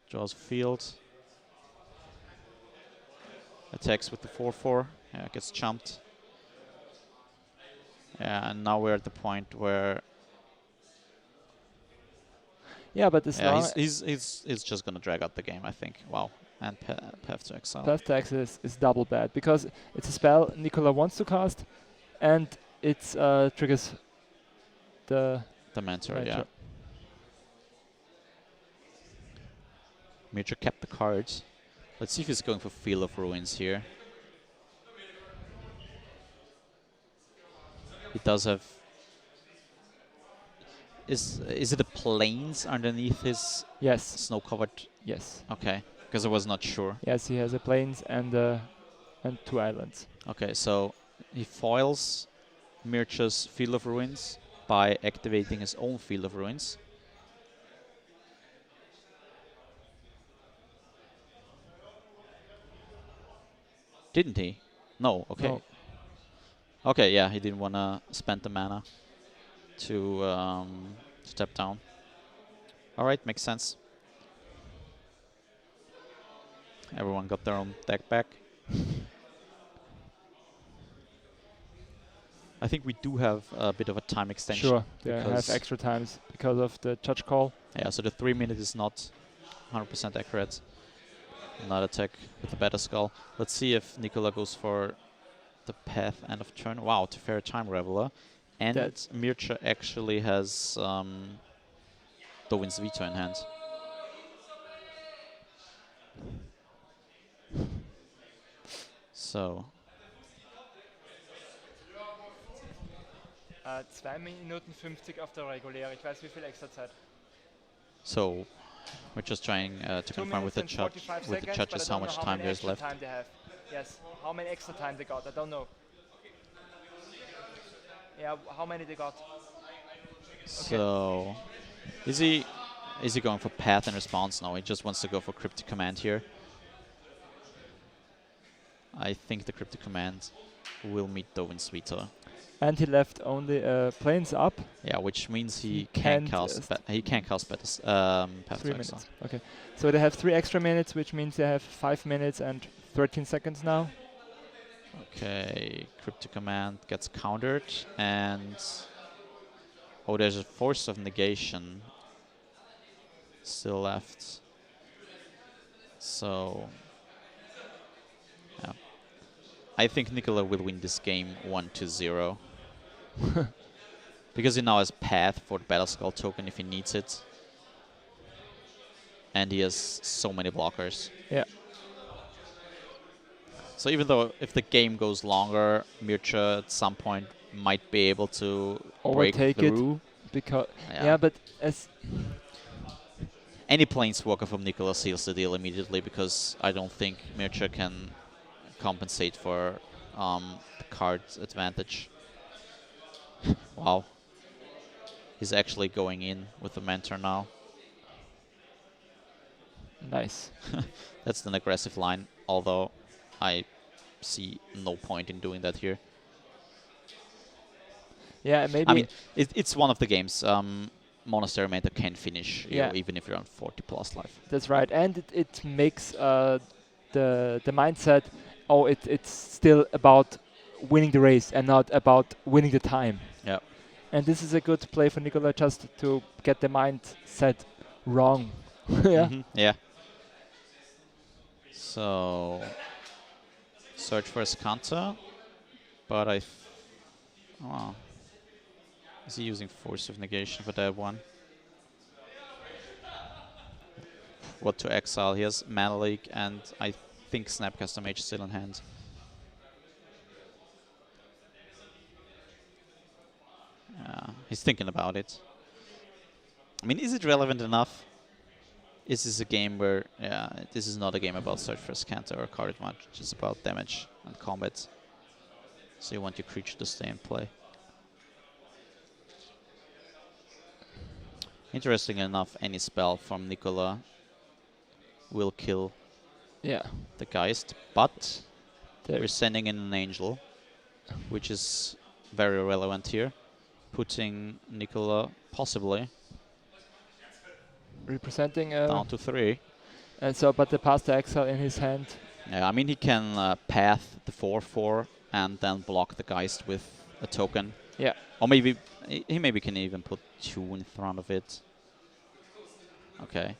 draws field. Attacks with the 4/4. Yeah, gets jumped. Yeah, and now we're at the point where Yeah, but as long he's just gonna drag out the game, I think. Wow, and Path to Exile. Path to Exile is double bad because it's a spell Nikola wants to cast, and it triggers the The Mentor, Mentor. yeah. Mircea kept the cards. Let's see if he's going for Field of Ruins here. He does have... Is it the plains underneath his Yes. snow-covered? Yes. Okay, because I was not sure. Yes, he has a plains and 2 islands. Okay, so he foils Mircea's Field of Ruins by activating his own Field of Ruins. Didn't he? No, okay. No. Okay, yeah, he didn't want to spend the mana to step down. Alright, makes sense. Everyone got their own deck back. I think we do have a bit of a time extension. Sure, they have extra times because of the judge call. Yeah, so the 3 minute is not 100% accurate. Not attack with the better skull. Let's see if Nikola goes for the path end of turn. Wow, Teferi Time Reveler. And Mircea actually has Dovin's Veto in hand. So 2 Minuten 50 auf der reguläre. Ich weiß, wie viel extra Zeit. So we're just trying to confirm with the judges how much time there's left. Time they have. Yes, how many extra time they got? I don't know. Yeah, how many they got? So is he going for path and response? No, he just wants to go for cryptic command here. I think the cryptic command will meet Dovin's Veto. And he left only planes up. Yeah, which means he can't cast path 3 to minutes. exile. Okay, so they have 3 extra minutes, which means they have 5 minutes and 13 seconds now. Okay, cryptic command gets countered, and oh, there's a force of negation still left. So yeah, I think Nikola will win this game 1-0 because he now has path for the Battle Skull token if he needs it, and he has so many blockers. Yeah. So even though if the game goes longer, Mircea at some point might be able to break through. Because yeah, but as any planeswalker from Nikola seals the deal immediately, because I don't think Mircea can compensate for the card's advantage. Wow. He's actually going in with the mentor now. Nice. That's an aggressive line, although I see no point in doing that here. Yeah, maybe. I mean, it's one of the games Monastery Mentor can finish you, Yeah. even if you're on 40 plus life. That's right, and it makes the mindset. Oh, it's still about winning the race and not about winning the time. Yeah. And this is a good play for Nikola just to get the mindset wrong. Yeah. Yeah. So search for his counter, but oh, is he using Force of Negation for that one? What to exile? He has Mana Leak, and I think Snapcaster Mage still in hand. He's thinking about it. I mean, is it relevant enough? Is this a game where, this is not a game about search for a counter or card advantage, it's about damage and combat. So you want your creature to stay in play. Interesting enough, any spell from Nikola will kill the Geist, but we're sending in an Angel, which is very relevant here, putting Nikola possibly representing down to 3. And so, but the pass to exile in his hand. Yeah, I mean he can path the 4/4 and then block the Geist with a token. Yeah. Or maybe he maybe can even put 2 in front of it. Okay.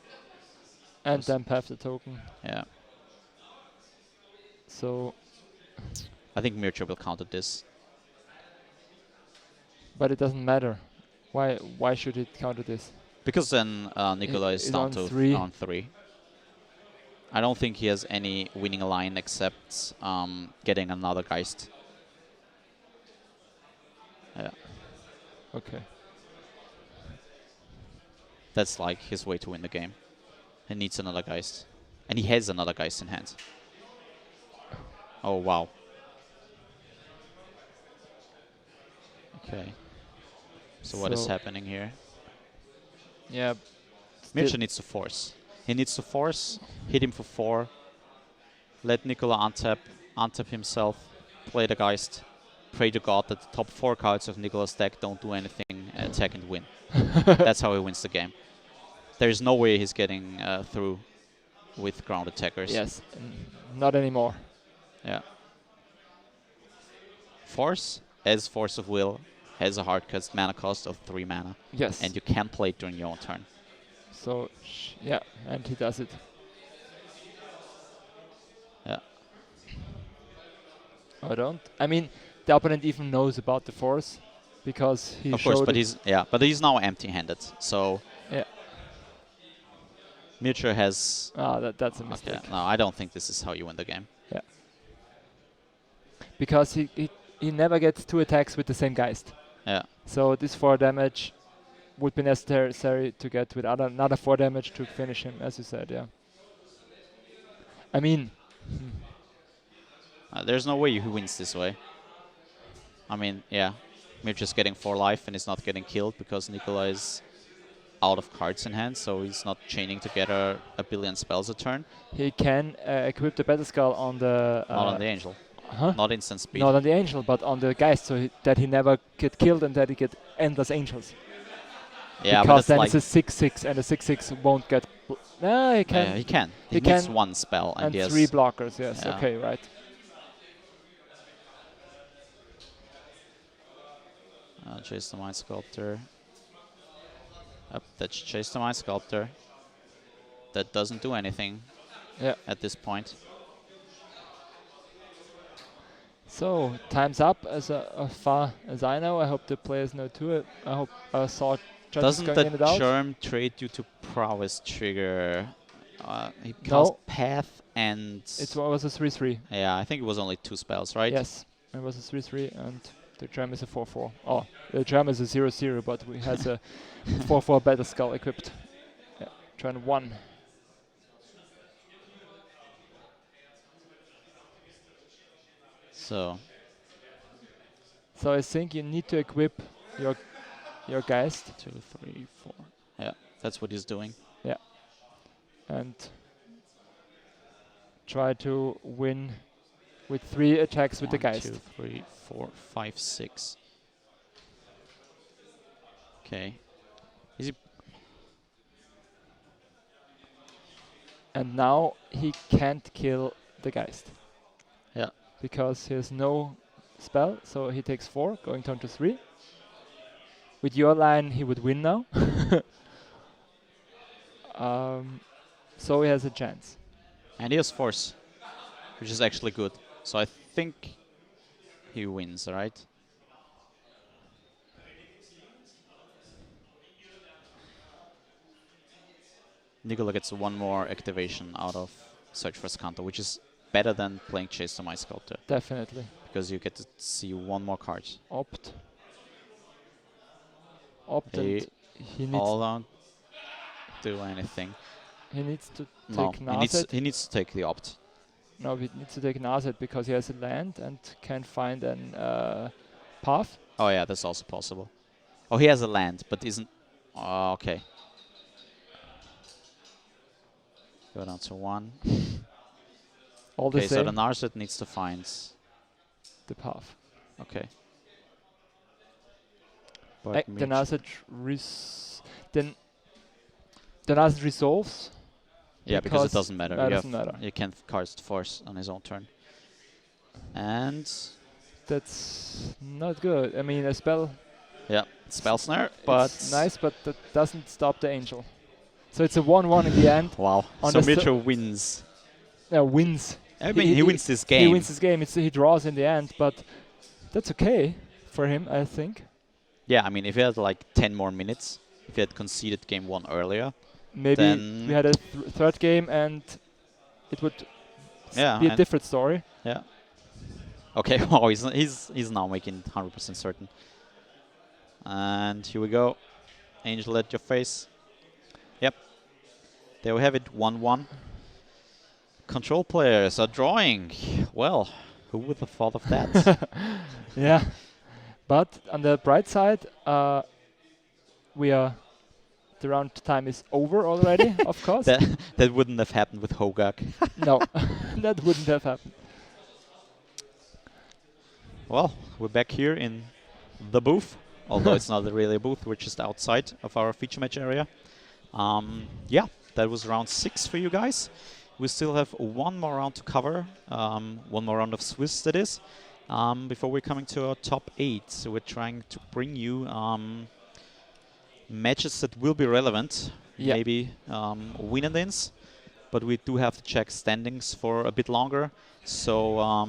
And then path the token. Yeah. So I think Mircea will counter this. But it doesn't matter. Why should it counter this? Because then Nikola is down to 3. I don't think he has any winning line except getting another Geist. Yeah. Okay. That's like his way to win the game. He needs another Geist. And he has another Geist in hand. Oh, wow. Okay. So what is happening here? Yeah. Mircea needs to force. He needs to force, hit him for 4, let Nikola untap himself, play the Geist, pray to God that the top 4 cards of Nikola's deck don't do anything, attack and win. That's how he wins the game. There's no way he's getting through with ground attackers. Yes. Not anymore. Yeah. Force, as Force of Will, has a hard cast mana cost of 3 mana. Yes. And you can play it during your own turn. So, yeah, and he does it. Yeah. I mean, the opponent even knows about the force because he Of course, showed but it. he's now empty-handed. So Yeah. Mircea has. That's a mistake. Okay, no, I don't think this is how you win the game. Yeah. Because he never gets 2 attacks with the same Geist. Yeah. So this 4 damage would be necessary to get with another 4 damage to finish him, as you said, yeah. I mean... There's no way he wins this way. I mean, yeah. Mircea's getting 4 life and is not getting killed because Nikola is out of cards in hand, so he's not chaining together a billion spells a turn. He can equip the Battle Skull on the... not on the Angel. Huh? Not instant speed. Not on the Angel, but on the Geist, so that he never get killed and that he get endless Angels. Yeah, because but then like it's a 6/6 and a 6/6 won't get... No, he can. yeah, he can. He He needs can 1 spell and he has 3 blockers, yes. Yeah. Okay, right. Chase the Mind Sculptor. Yep, that's Chase the Mind Sculptor. That doesn't do anything at this point. So, time's up as far as I know. I hope the players know too. I hope I saw judges Doesn't going the in and out. Germ trade you to Prowess trigger? He cast No. Path and... It was a 3/3. Yeah, I think it was only 2 spells, right? Yes, it was a 3/3 and the Germ is a 4/4. Oh, the Germ is a 0/0, but we has a 4/4 Battle Skull equipped. Yeah, turn 1. So I think you need to equip your Geist. 2, 3, 4. Yeah, that's what he's doing. Yeah. And try to win with 3 attacks with the 1, Geist. 2, 3, 4, 5, 6. Okay. Is he? And now he can't kill the Geist. Yeah. Because he has no spell, so he takes 4, going down to 3. With your line, he would win now. So he has a chance. And he has Force, which is actually good. So I think he wins, right? Nikola gets 1 more activation out of Search for Scanto, which is better than playing Chase the Mind Sculptor. Definitely. Because you get to see 1 more card. Opt. And he needs don't do anything. he needs to No, take he needs to take the opt. No, he needs to take an asset because he has a land and can find an path. Oh yeah, that's also possible. Oh, he has a land, but isn't... okay. Go down to 1. All the Okay, so same, the Narset needs to find... the path. Okay. But The Narset the Narset resolves. yeah, because it doesn't matter. That doesn't matter. You can cast Force on his own turn. And... That's not good. I mean, a spell... yeah, Spell Snare, but... It's nice, but that doesn't stop the Angel. So it's a 1/1 in the end. Wow. On So the Mircea wins. Wins. I mean, he wins this game. He wins this game. He draws in the end, but that's okay for him, I think. Yeah, I mean, if he had like 10 more minutes, if he had conceded game 1 earlier, Maybe then we had a 3rd game and it would Yeah, be a and different story. yeah. Okay, wow, he's now making 100% certain. And here we go. Angel at your face. Yep. There we have it, 1-1. Control players are drawing. Well, who would have thought of that? Yeah, but on the bright side, the round time is over already, of course. That wouldn't have happened with Hogak. No, that wouldn't have happened. Well, we're back here in the booth, although it's not really a booth, we're just outside of our feature match area. Yeah, that was round 6 for you guys. We still have one more round to cover, one more round of Swiss that is, before we're coming to our top 8. So we're trying to bring you matches that will be relevant, maybe win and ins, but we do have to check standings for a bit longer. So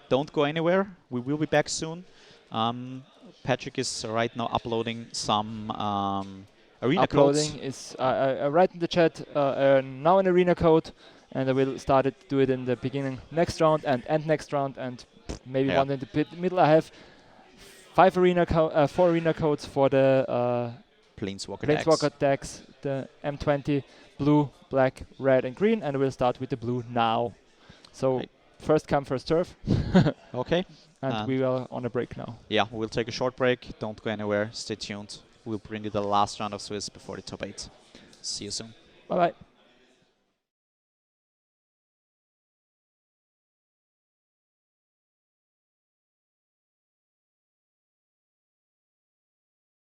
don't go anywhere. We will be back soon. Patrick is right now uploading some arena codes. Is I write in the chat now an arena code, and I will start to do it in the beginning next round and end next round, and maybe one in the middle. I have 4 arena codes for the Planeswalker decks, the M20, blue, black, red, and green, and we'll start with the blue now. So first come, first serve. Okay. And we are on a break now. Yeah, we'll take a short break. Don't go anywhere. Stay tuned. We'll bring you the last round of Swiss before the top 8. See you soon. Bye-bye.